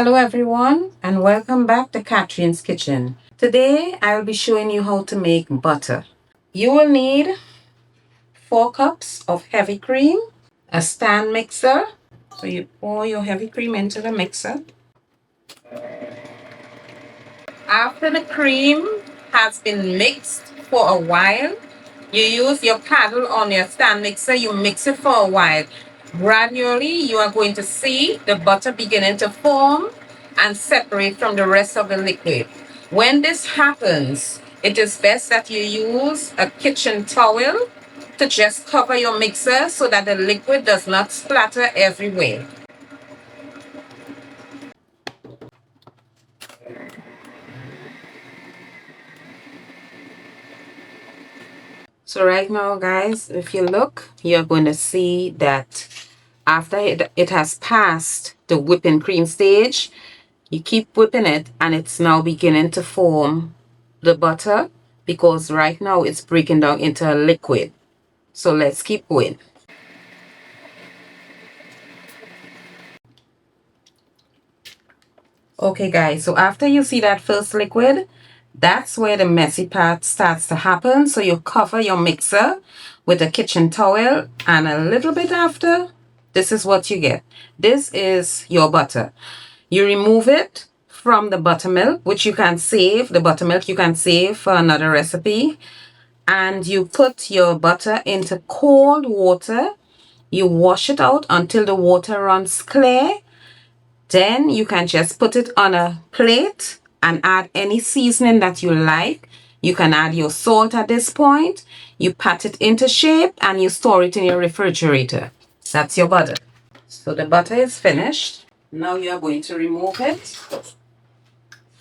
Hello everyone and welcome back to Katherine's Kitchen. Today I will be showing you how to make butter. You will need 4 cups of heavy cream, a stand mixer. So you pour your heavy cream into the mixer. After the cream has been mixed for a while, you use your paddle on your stand mixer, you mix it for a while. Gradually, you are going to see the butter beginning to form and separate from the rest of the liquid. When this happens, it is best that you use a kitchen towel to just cover your mixer so that the liquid does not splatter everywhere. So right now, guys, if you look, you're going to see that after it has passed the whipping cream stage, you keep whipping it and it's now beginning to form the butter because right now it's breaking down into a liquid. So let's keep going. Okay guys, so after you see that first liquid, that's where the messy part starts to happen. So you cover your mixer with a kitchen towel and a little bit after, this is what you get. This is your butter. You remove it from the buttermilk, which you can save. The buttermilk you can save for another recipe. And you put your butter into cold water. You wash it out until the water runs clear. Then you can just put it on a plate and add any seasoning that you like. You can add your salt at this point. You pat it into shape and you store it in your refrigerator. That's your butter. So the butter is finished. Now you are going to remove it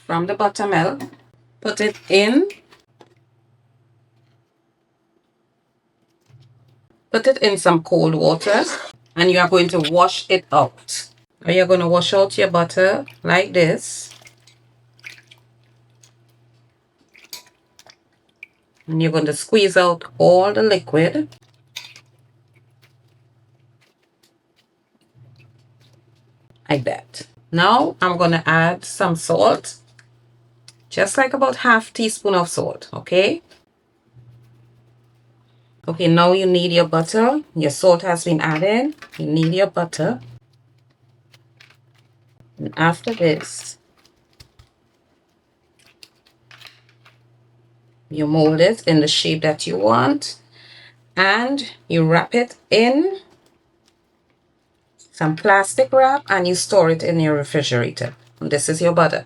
from the buttermilk. Put it in. Put it in some cold water and you are going to wash it out. Now you're going to wash out your butter like this. And you're going to squeeze out all the liquid. Like that. Now I'm going to add some salt. Just like about half teaspoon of salt, okay? Okay, now you need your butter. Your salt has been added. You need your butter. And after this, you mold it in the shape that you want. And you wrap it in some plastic wrap and you store it in your refrigerator. And this is your butter.